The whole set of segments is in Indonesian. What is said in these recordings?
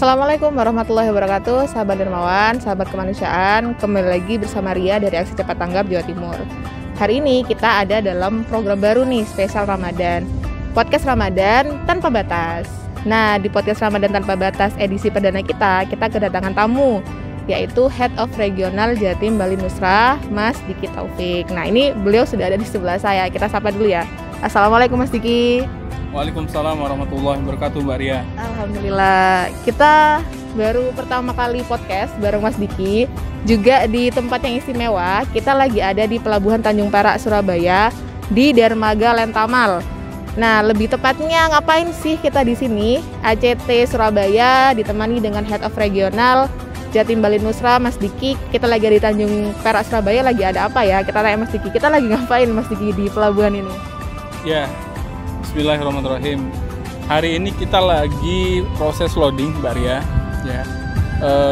Assalamualaikum warahmatullahi wabarakatuh, sahabat dermawan, sahabat kemanusiaan. Kembali lagi bersama Ria dari Aksi Cepat Tanggap Jawa Timur. Hari ini kita ada dalam program baru nih, spesial Ramadan, podcast Ramadan tanpa batas. Nah, di podcast Ramadan tanpa batas edisi perdana kita kedatangan tamu, yaitu Head of Regional Jatim Bali Nusra, Mas Diki Taufik. Nah, ini beliau sudah ada di sebelah saya. Kita sapa dulu ya. Assalamualaikum Mas Diki. Waalaikumsalam warahmatullahi wabarakatuh, Mbak Ria. Alhamdulillah, kita baru pertama kali podcast bareng Mas Diki, juga di tempat yang istimewa. Kita lagi ada di Pelabuhan Tanjung Perak, Surabaya, di Dermaga Lentamal. Nah, lebih tepatnya ngapain sih kita di sini? ACT Surabaya ditemani dengan Head of Regional Jatim Bali Nusra, Mas Diki. Kita lagi di Tanjung Perak, Surabaya. Lagi ada apa ya? Kita tanya Mas Diki. Kita lagi ngapain Mas Diki di pelabuhan ini? Ya, bismillahirrahmanirrahim. Hari ini kita lagi proses loading, Mbak Ria. Ya,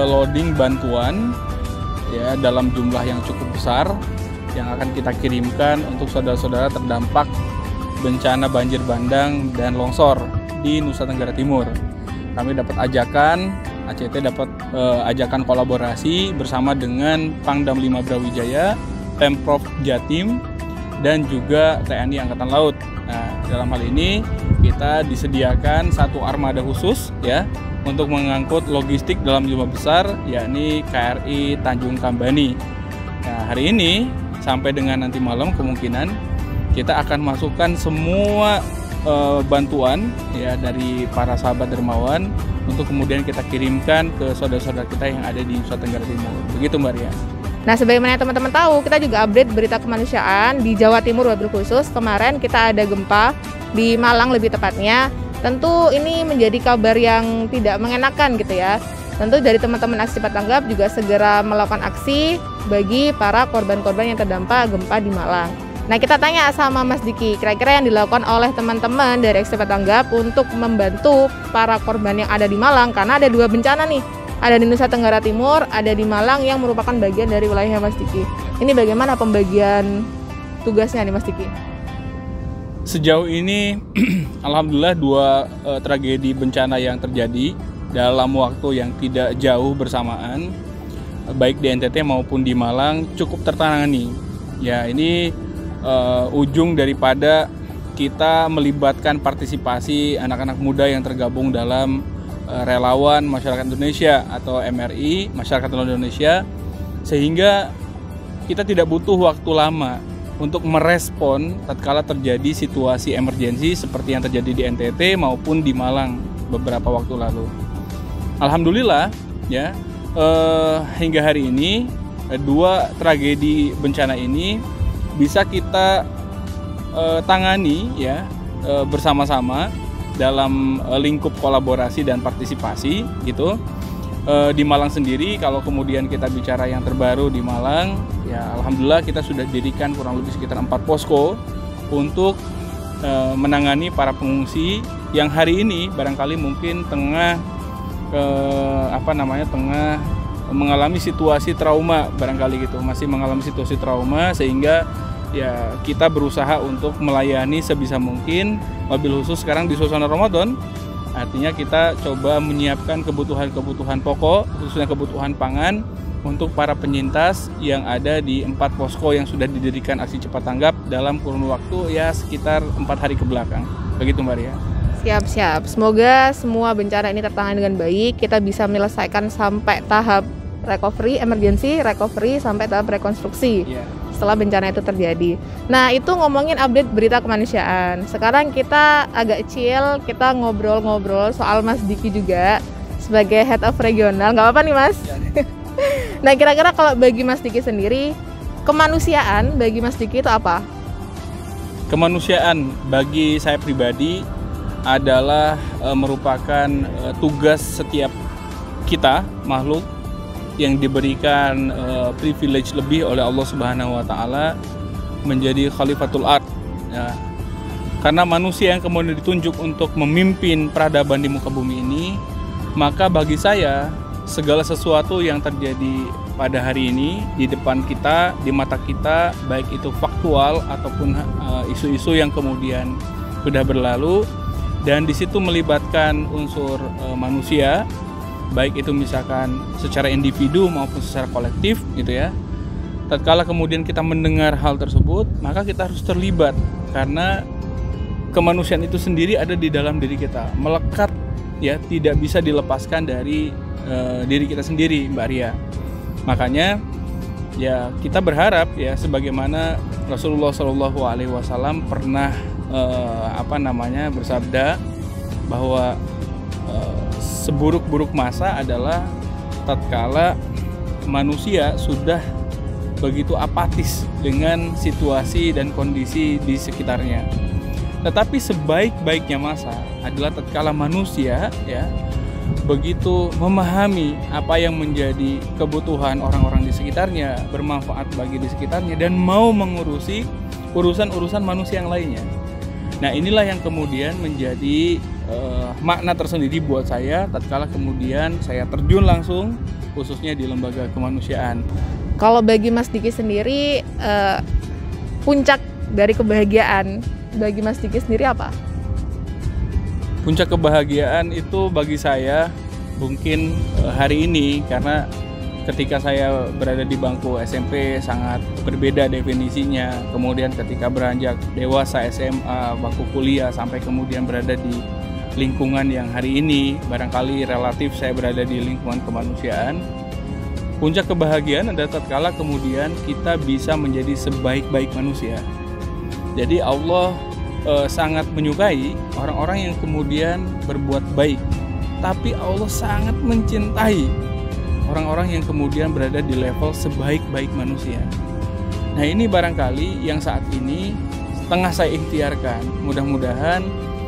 loading bantuan ya dalam jumlah yang cukup besar yang akan kita kirimkan untuk saudara-saudara terdampak bencana banjir bandang dan longsor di Nusa Tenggara Timur. Kami dapat ajakan, ACT dapat ajakan kolaborasi bersama dengan Pangdam 5 Brawijaya, Pemprov Jatim, dan juga TNI Angkatan Laut. Nah, dalam hal ini kita disediakan satu armada khusus ya untuk mengangkut logistik dalam jumlah besar, yakni KRI Tanjung Kambani. Nah, hari ini sampai dengan nanti malam kemungkinan kita akan masukkan semua bantuan ya dari para sahabat dermawan untuk kemudian kita kirimkan ke saudara-saudara kita yang ada di Nusa Tenggara Timur. Begitu, Mbak Ria. Nah, sebagaimana teman-teman tahu, kita juga update berita kemanusiaan di Jawa Timur wabil khusus. Kemarin kita ada gempa di Malang lebih tepatnya. Tentu ini menjadi kabar yang tidak mengenakan gitu ya. Tentu dari teman-teman Aksi Cepat Tanggap juga segera melakukan aksi bagi para korban-korban yang terdampak gempa di Malang. Nah, kita tanya sama Mas Diki, kira-kira yang dilakukan oleh teman-teman dari Aksi Cepat Tanggap untuk membantu para korban yang ada di Malang, karena ada dua bencana nih. Ada di Nusa Tenggara Timur, ada di Malang yang merupakan bagian dari wilayah Mas Diki. Ini bagaimana pembagian tugasnya nih Mas Diki? Sejauh ini alhamdulillah dua tragedi bencana yang terjadi dalam waktu yang tidak jauh bersamaan, baik di NTT maupun di Malang, cukup tertangani. Ya, ini ujung daripada kita melibatkan partisipasi anak-anak muda yang tergabung dalam relawan masyarakat Indonesia atau MRI, masyarakat Indonesia, sehingga kita tidak butuh waktu lama untuk merespon tatkala terjadi situasi emergensi seperti yang terjadi di NTT maupun di Malang beberapa waktu lalu. Alhamdulillah ya, hingga hari ini dua tragedi bencana ini bisa kita tangani ya bersama-sama dalam lingkup kolaborasi dan partisipasi gitu. Di Malang sendiri, kalau kemudian kita bicara yang terbaru di Malang, ya alhamdulillah kita sudah dirikan kurang lebih sekitar 4 posko untuk menangani para pengungsi yang hari ini barangkali mungkin tengah mengalami situasi trauma, barangkali gitu, masih mengalami situasi trauma, sehingga ya kita berusaha untuk melayani sebisa mungkin. Wabil khusus sekarang di suasana Ramadan, artinya kita coba menyiapkan kebutuhan pokok, khususnya kebutuhan pangan untuk para penyintas yang ada di 4 posko yang sudah didirikan Aksi Cepat Tanggap dalam kurun waktu ya sekitar 4 hari ke belakang. Begitu, Mbak Ria. Siap. Semoga semua bencana ini tertangani dengan baik. Kita bisa menyelesaikan sampai tahap recovery, emergency recovery, sampai tahap rekonstruksi. Setelah bencana itu terjadi. Nah, itu ngomongin update berita kemanusiaan. Sekarang kita agak chill, kita ngobrol-ngobrol soal Mas Diki juga sebagai Head of Regional. Nggak apa-apa nih Mas? Nah, kira-kira kalau bagi Mas Diki sendiri, kemanusiaan bagi Mas Diki itu apa? Kemanusiaan bagi saya pribadi adalah merupakan tugas setiap kita, makhluk yang diberikan privilege lebih oleh Allah Subhanahu wa Ta'ala menjadi khalifatul ard ya. Karena manusia yang kemudian ditunjuk untuk memimpin peradaban di muka bumi ini, maka bagi saya segala sesuatu yang terjadi pada hari ini di depan kita, di mata kita, baik itu faktual ataupun isu-isu yang kemudian sudah berlalu dan di situ melibatkan unsur manusia, baik itu misalkan secara individu maupun secara kolektif gitu ya. Tatkala kemudian kita mendengar hal tersebut, maka kita harus terlibat, karena kemanusiaan itu sendiri ada di dalam diri kita, melekat ya, tidak bisa dilepaskan dari diri kita sendiri, Mbak Ria. Makanya ya kita berharap ya, sebagaimana Rasulullah SAW pernah bersabda bahwa seburuk-buruk masa adalah tatkala manusia sudah begitu apatis dengan situasi dan kondisi di sekitarnya. Tetapi sebaik-baiknya masa adalah tatkala manusia ya begitu memahami apa yang menjadi kebutuhan orang-orang di sekitarnya, bermanfaat bagi di sekitarnya, dan mau mengurusi urusan-urusan manusia yang lainnya. Nah, inilah yang kemudian menjadi makna tersendiri buat saya tatkala kemudian saya terjun langsung khususnya di lembaga kemanusiaan. Kalau bagi Mas Diki sendiri, puncak dari kebahagiaan bagi Mas Diki sendiri apa? Puncak kebahagiaan itu bagi saya mungkin hari ini, karena ketika saya berada di bangku SMP sangat berbeda definisinya. Kemudian ketika beranjak dewasa SMA, bangku kuliah, sampai kemudian berada di lingkungan yang hari ini barangkali relatif saya berada di lingkungan kemanusiaan. Puncak kebahagiaan adalah tatkala kemudian kita bisa menjadi sebaik-baik manusia. Jadi Allah sangat menyukai orang-orang yang kemudian berbuat baik, tapi Allah sangat mencintai orang-orang yang kemudian berada di level sebaik-baik manusia. Nah, ini barangkali yang saat ini tengah saya ikhtiarkan. Mudah-mudahan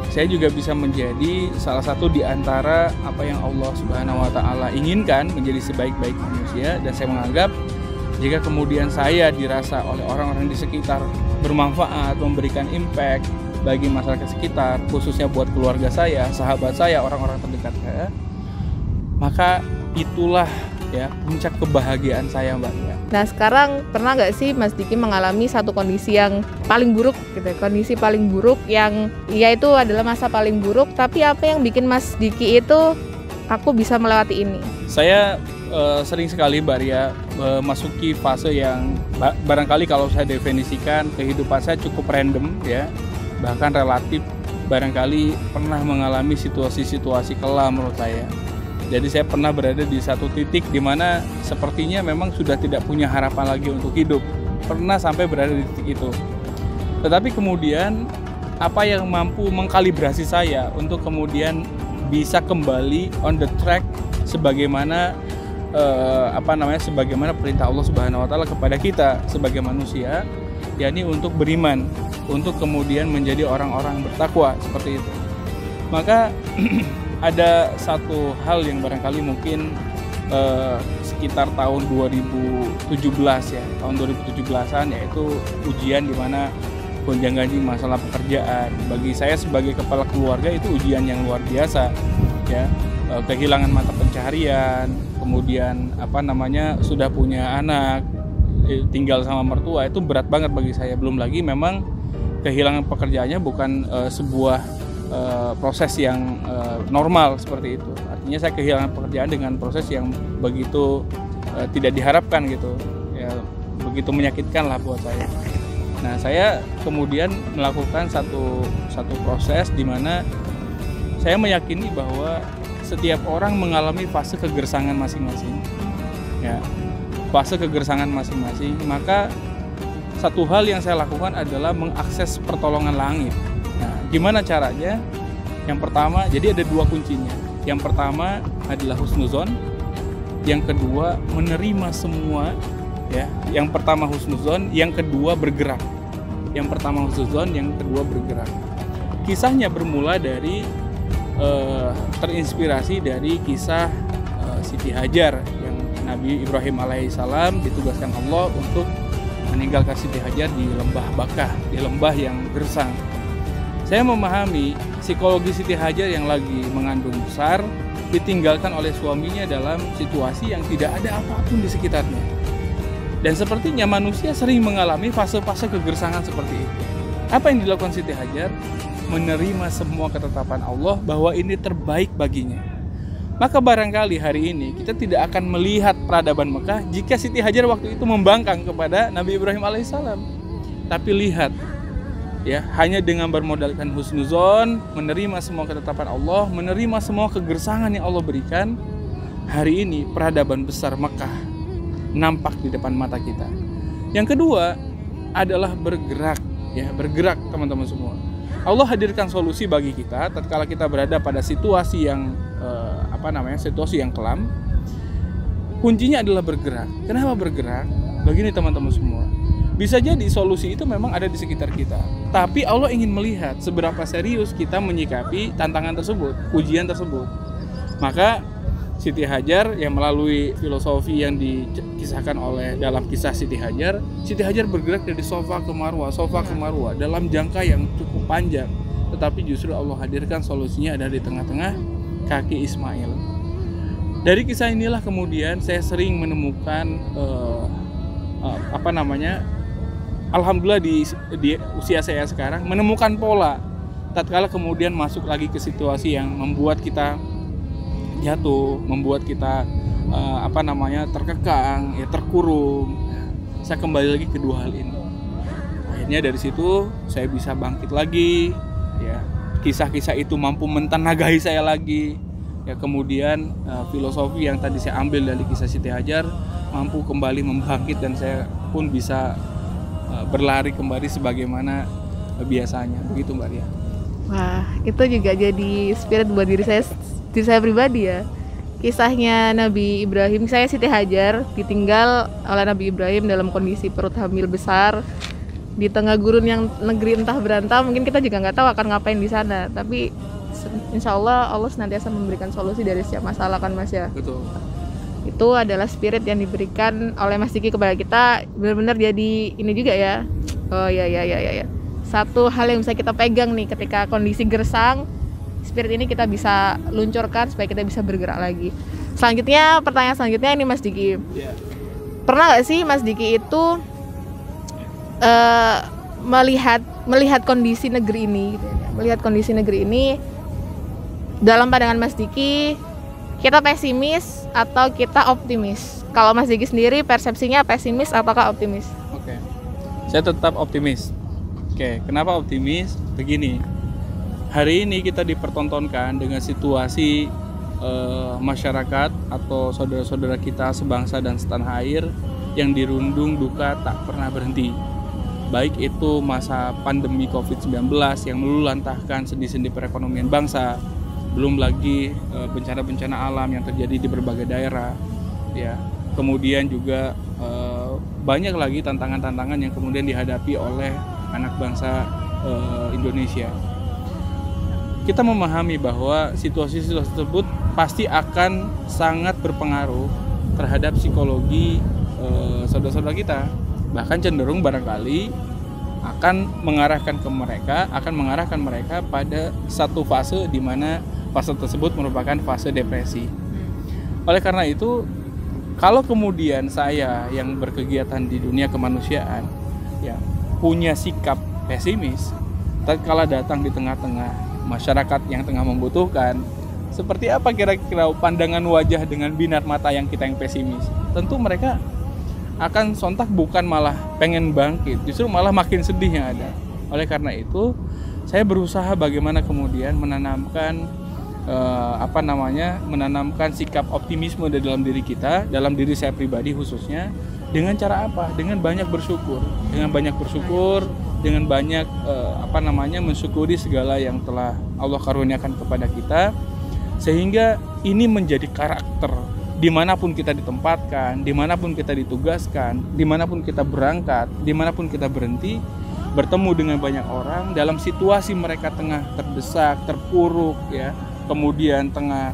saya juga bisa menjadi salah satu di antara apa yang Allah Subhanahu wa Ta'ala inginkan, menjadi sebaik-baik manusia. Dan saya menganggap jika kemudian saya dirasa oleh orang-orang di sekitar bermanfaat, memberikan impact bagi masyarakat sekitar, khususnya buat keluarga saya, sahabat saya, orang-orang terdekat saya, maka itulah ya puncak kebahagiaan saya, Mbak. Nah, sekarang pernah nggak sih Mas Diki mengalami satu kondisi yang paling buruk gitu, kondisi paling buruk yang ya itu adalah masa paling buruk, tapi apa yang bikin Mas Diki itu aku bisa melewati ini? Saya sering sekali, Mbak Ria, memasuki fase yang barangkali kalau saya definisikan kehidupan saya cukup random ya, bahkan relatif barangkali pernah mengalami situasi-situasi kelam menurut saya. Jadi saya pernah berada di satu titik di mana sepertinya memang sudah tidak punya harapan lagi untuk hidup. Pernah sampai berada di titik itu. Tetapi kemudian apa yang mampu mengkalibrasi saya untuk kemudian bisa kembali on the track sebagaimana sebagaimana perintah Allah Subhanahu wa Ta'ala kepada kita sebagai manusia, yakni untuk beriman, untuk kemudian menjadi orang-orang bertakwa seperti itu. Maka ada satu hal yang barangkali mungkin sekitar tahun 2017 ya, tahun 2017-an, yaitu ujian di mana gonjang-ganjing masalah pekerjaan. Bagi saya sebagai kepala keluarga itu ujian yang luar biasa ya. Kehilangan mata pencaharian, kemudian sudah punya anak, tinggal sama mertua, itu berat banget bagi saya. Belum lagi memang kehilangan pekerjaannya bukan sebuah proses yang normal seperti itu. Artinya saya kehilangan pekerjaan dengan proses yang begitu tidak diharapkan gitu ya, begitu menyakitkan lah buat saya. Nah, saya kemudian melakukan satu proses di mana saya meyakini bahwa setiap orang mengalami fase kegersangan masing-masing ya, fase kegersangan masing-masing. Maka satu hal yang saya lakukan adalah mengakses pertolongan langit. Nah, gimana caranya? Yang pertama, jadi ada dua kuncinya. Yang pertama adalah husnuzon, yang kedua menerima semua ya. Yang pertama husnuzon, yang kedua bergerak. Yang pertama husnuzon, yang kedua bergerak. Kisahnya bermula dari terinspirasi dari kisah Siti Hajar, yang Nabi Ibrahim alaihissalam ditugaskan Allah untuk meninggalkan Siti Hajar di lembah Bakah, di lembah yang gersang. Saya memahami psikologi Siti Hajar yang lagi mengandung besar, ditinggalkan oleh suaminya dalam situasi yang tidak ada apapun di sekitarnya. Dan sepertinya manusia sering mengalami fase-fase kegersangan seperti itu. Apa yang dilakukan Siti Hajar? Menerima semua ketetapan Allah bahwa ini terbaik baginya. Maka barangkali hari ini kita tidak akan melihat peradaban Mekah jika Siti Hajar waktu itu membangkang kepada Nabi Ibrahim alaihissalam. Tapi lihat, ya, hanya dengan bermodalkan husnuzon, menerima semua ketetapan Allah, menerima semua kegersangan yang Allah berikan, hari ini peradaban besar Mekah nampak di depan mata kita. Yang kedua adalah bergerak, ya, bergerak teman-teman semua. Allah hadirkan solusi bagi kita tatkala kita berada pada situasi yang situasi yang kelam. Kuncinya adalah bergerak. Kenapa bergerak? Begini teman-teman semua. Bisa jadi solusi itu memang ada di sekitar kita. Tapi Allah ingin melihat seberapa serius kita menyikapi tantangan tersebut, ujian tersebut. Maka Siti Hajar yang melalui filosofi yang dikisahkan oleh dalam kisah Siti Hajar bergerak dari Safa ke Marwah dalam jangka yang cukup panjang. Tetapi justru Allah hadirkan solusinya ada di tengah-tengah kaki Ismail. Dari kisah inilah kemudian saya sering menemukan alhamdulillah di usia saya sekarang menemukan pola tatkala kemudian masuk lagi ke situasi yang membuat kita jatuh, membuat kita terkekang, ya, terkurung. Saya kembali lagi ke dua hal ini. Akhirnya dari situ saya bisa bangkit lagi, ya. Kisah-kisah itu mampu mentenagahi saya lagi. Ya, kemudian filosofi yang tadi saya ambil dari kisah Siti Hajar mampu kembali membangkit dan saya pun bisa berlari kembali sebagaimana biasanya. Begitu Mbak Ria. Wah, itu juga jadi spirit buat diri saya pribadi ya. Kisahnya Nabi Ibrahim, saya Siti Hajar ditinggal oleh Nabi Ibrahim dalam kondisi perut hamil besar di tengah gurun yang negeri entah berantah. Mungkin kita juga nggak tahu akan ngapain di sana, tapi insya Allah senantiasa memberikan solusi dari setiap masalah kan Mas ya. Betul. Itu adalah spirit yang diberikan oleh Mas Diki kepada kita, benar-benar jadi ini juga ya. Oh ya. Satu hal yang bisa kita pegang nih ketika kondisi gersang, spirit ini kita bisa luncurkan supaya kita bisa bergerak lagi. Selanjutnya, pertanyaan selanjutnya ini Mas Diki. Yeah. Pernah nggak sih Mas Diki itu melihat kondisi negeri ini, gitu ya? Melihat kondisi negeri ini dalam pandangan Mas Diki, kita pesimis atau kita optimis? Kalau Mas Diki sendiri persepsinya pesimis ataukah optimis? Oke. Saya tetap optimis. Oke, kenapa optimis? Begini. Hari ini kita dipertontonkan dengan situasi masyarakat atau saudara-saudara kita sebangsa dan setanah air yang dirundung duka tak pernah berhenti. Baik itu masa pandemi COVID-19 yang meluluhlantahkan sendi-sendi perekonomian bangsa, belum lagi bencana-bencana alam yang terjadi di berbagai daerah, ya. Kemudian juga banyak lagi tantangan-tantangan yang kemudian dihadapi oleh anak bangsa Indonesia. Kita memahami bahwa situasi-situasi tersebut pasti akan sangat berpengaruh terhadap psikologi saudara-saudara kita. Bahkan cenderung barangkali akan mengarahkan mereka pada satu fase di mana fase tersebut merupakan fase depresi. Oleh karena itu, kalau kemudian saya yang berkegiatan di dunia kemanusiaan ya punya sikap pesimis, tatkala datang di tengah-tengah masyarakat yang tengah membutuhkan, seperti apa kira-kira pandangan wajah dengan binar mata yang kita yang pesimis? Tentu mereka akan sontak bukan malah pengen bangkit, justru malah makin sedih yang ada. Oleh karena itu, saya berusaha bagaimana kemudian menanamkan menanamkan sikap optimisme di dalam diri kita, dalam diri saya pribadi khususnya, dengan cara apa? Dengan banyak bersyukur, dengan banyak mensyukuri segala yang telah Allah karuniakan kepada kita, sehingga ini menjadi karakter dimanapun kita ditempatkan, dimanapun kita ditugaskan, dimanapun kita berangkat, dimanapun kita berhenti, bertemu dengan banyak orang dalam situasi mereka tengah terdesak, terpuruk, ya, kemudian tengah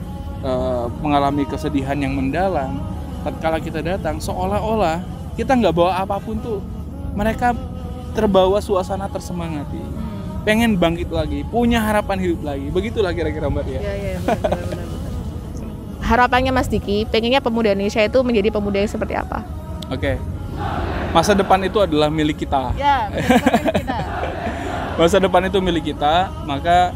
mengalami kesedihan yang mendalam. Tatkala kita datang, seolah-olah kita nggak bawa apapun tuh, mereka terbawa suasana tersemangati, pengen bangkit lagi, punya harapan hidup lagi. Begitulah kira-kira Mbak ya. Iya, benar. Harapannya Mas Diki, pengennya pemuda Indonesia itu menjadi pemuda yang seperti apa? Oke. Masa depan itu adalah milik kita. Ya, milik kita. Masa depan itu milik kita, maka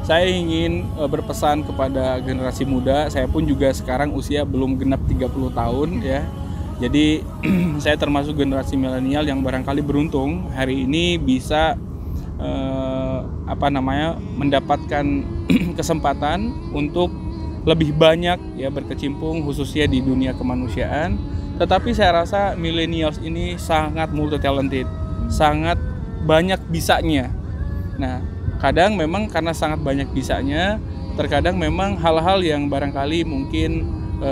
saya ingin berpesan kepada generasi muda. Saya pun juga sekarang usia belum genap 30 tahun ya. Jadi saya termasuk generasi milenial yang barangkali beruntung hari ini bisa mendapatkan kesempatan untuk lebih banyak ya berkecimpung khususnya di dunia kemanusiaan. Tetapi saya rasa millennials ini sangat multi talented, sangat banyak bisanya. Nah, kadang memang karena sangat banyak bisanya, terkadang memang hal-hal yang barangkali mungkin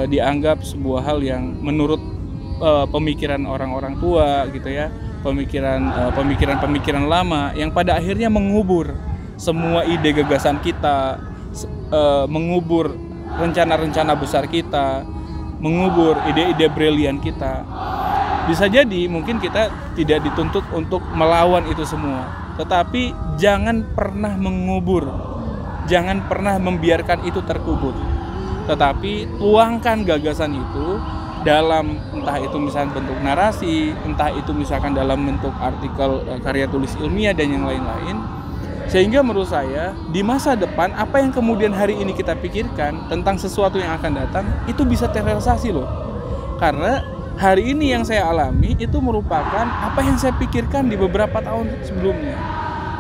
dianggap sebuah hal yang menurut pemikiran orang-orang tua gitu ya, pemikiran lama yang pada akhirnya mengubur semua ide gagasan kita, mengubur rencana-rencana besar kita, mengubur ide-ide brilian kita. Bisa jadi mungkin kita tidak dituntut untuk melawan itu semua, tetapi jangan pernah mengubur, jangan pernah membiarkan itu terkubur, tetapi tuangkan gagasan itu dalam entah itu misalkan bentuk narasi, entah itu misalkan dalam bentuk artikel, karya tulis ilmiah dan yang lain-lain. Sehingga menurut saya di masa depan apa yang kemudian hari ini kita pikirkan tentang sesuatu yang akan datang itu bisa terrealisasi loh. Karena hari ini yang saya alami itu merupakan apa yang saya pikirkan di beberapa tahun sebelumnya.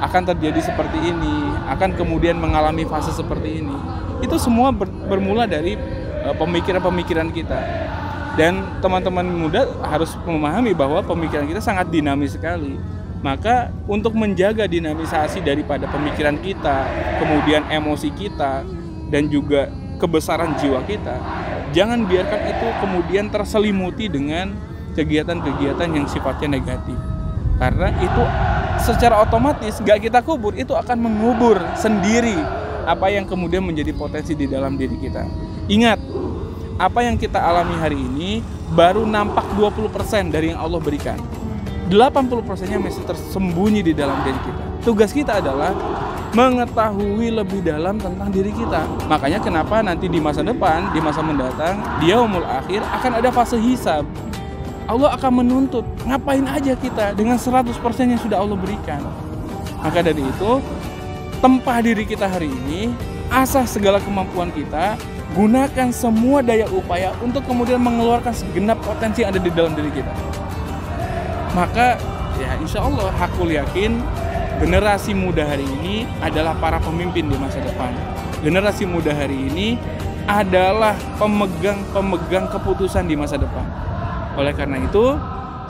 Akan terjadi seperti ini, akan kemudian mengalami fase seperti ini. Itu semua bermula dari pemikiran-pemikiran kita. Dan teman-teman muda harus memahami bahwa pemikiran kita sangat dinamis sekali. Maka untuk menjaga dinamisasi daripada pemikiran kita, kemudian emosi kita, dan juga kebesaran jiwa kita, jangan biarkan itu kemudian terselimuti dengan kegiatan-kegiatan yang sifatnya negatif. Karena itu secara otomatis gak kita kubur, itu akan mengubur sendiri apa yang kemudian menjadi potensi di dalam diri kita. Ingat, apa yang kita alami hari ini baru nampak 20% dari yang Allah berikan. 80%-nya masih tersembunyi di dalam diri kita. Tugas kita adalah mengetahui lebih dalam tentang diri kita. Makanya kenapa nanti di masa depan, di masa mendatang, di yaumul akhir akan ada fase hisab. Allah akan menuntut ngapain aja kita dengan 100% yang sudah Allah berikan. Maka dari itu, tempah diri kita hari ini, asah segala kemampuan kita, gunakan semua daya upaya untuk kemudian mengeluarkan segenap potensi yang ada di dalam diri kita. Maka ya insya Allah aku yakin generasi muda hari ini adalah para pemimpin di masa depan. Generasi muda hari ini adalah pemegang keputusan di masa depan. Oleh karena itu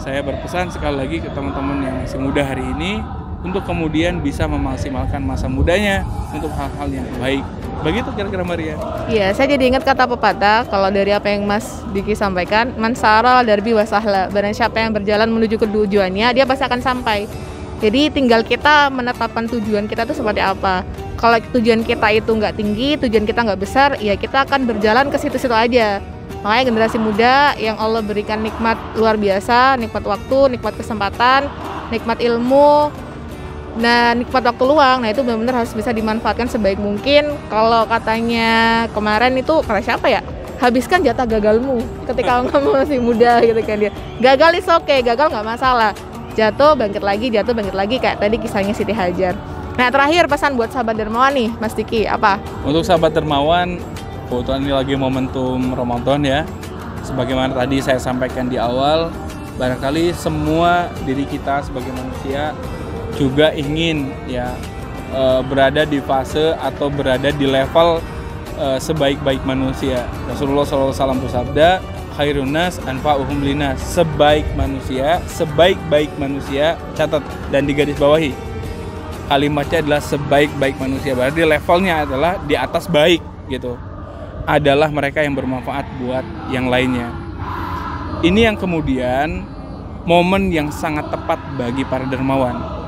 saya berpesan sekali lagi ke teman-teman yang masih muda hari ini untuk kemudian bisa memaksimalkan masa mudanya untuk hal-hal yang baik. Begitu kira-kira Maria. Iya, saya jadi ingat kata pepatah kalau dari apa yang Mas Diki sampaikan, man sara darbi wasahla. Barang siapa yang berjalan menuju ke tujuannya, dia pasti akan sampai. Jadi tinggal kita menetapkan tujuan kita itu seperti apa. Kalau tujuan kita itu nggak tinggi, tujuan kita nggak besar, ya kita akan berjalan ke situ-situ aja. Makanya generasi muda yang Allah berikan nikmat luar biasa, nikmat waktu, nikmat kesempatan, nikmat ilmu, nah nikmat waktu luang, nah itu benar-benar harus bisa dimanfaatkan sebaik mungkin. Kalau katanya kemarin itu kata siapa ya, habiskan jatah gagalmu ketika kamu masih muda gitu kan dia. Gagal is oke, gagal nggak masalah. Jatuh bangkit lagi kayak tadi kisahnya Siti Hajar. Nah terakhir pesan buat sahabat dermawan nih Mas Diki apa? Untuk sahabat dermawan, kebetulan ini lagi momentum Ramadan ya. Sebagaimana tadi saya sampaikan di awal, barangkali semua diri kita sebagai manusia juga ingin ya berada di fase atau berada di level sebaik-baik manusia. Rasulullah SAW bersabda, khairun nas anfa'uhum linas. Sebaik-baik manusia, catat dan digarisbawahi. Kalimatnya adalah sebaik-baik manusia. Berarti levelnya adalah di atas baik gitu. Adalah mereka yang bermanfaat buat yang lainnya. Ini yang kemudian momen yang sangat tepat bagi para dermawan.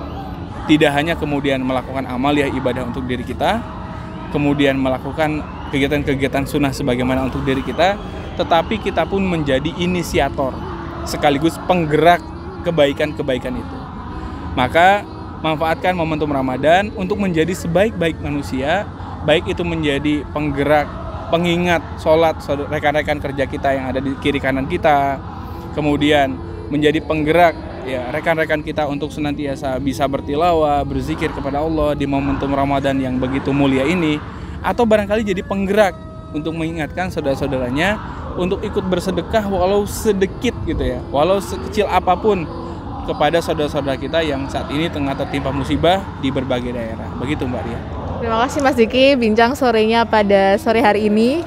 Tidak hanya kemudian melakukan amaliyah ibadah untuk diri kita, kemudian melakukan kegiatan-kegiatan sunnah sebagaimana untuk diri kita, tetapi kita pun menjadi inisiator sekaligus penggerak kebaikan-kebaikan itu. Maka manfaatkan momentum Ramadan untuk menjadi sebaik-baik manusia, baik itu menjadi penggerak, pengingat sholat rekan-rekan kerja kita yang ada di kiri kanan kita, kemudian menjadi penggerak ya rekan-rekan kita untuk senantiasa bisa bertilawah, berzikir kepada Allah di momentum Ramadan yang begitu mulia ini, atau barangkali jadi penggerak untuk mengingatkan saudara-saudaranya untuk ikut bersedekah walau sedikit gitu ya, walau sekecil apapun kepada saudara-saudara kita yang saat ini tengah tertimpa musibah di berbagai daerah. Begitu Mbak Ria. Terima kasih Mas Diki, bincang sorenya pada sore hari ini.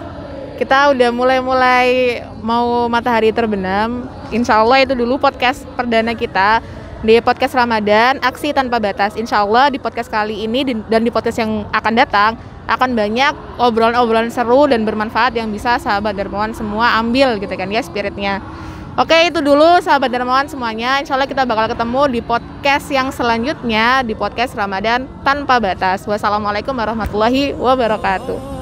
Kita udah mulai mau matahari terbenam. Insya Allah itu dulu podcast perdana kita di podcast Ramadan, Aksi Tanpa Batas. Insya Allah di podcast kali ini dan di podcast yang akan datang akan banyak obrolan-obrolan seru dan bermanfaat yang bisa sahabat Dermawan semua ambil gitu kan ya spiritnya. Oke, itu dulu sahabat Dermawan semuanya. Insya Allah kita bakal ketemu di podcast yang selanjutnya, di podcast Ramadan Tanpa Batas. Wassalamualaikum warahmatullahi wabarakatuh.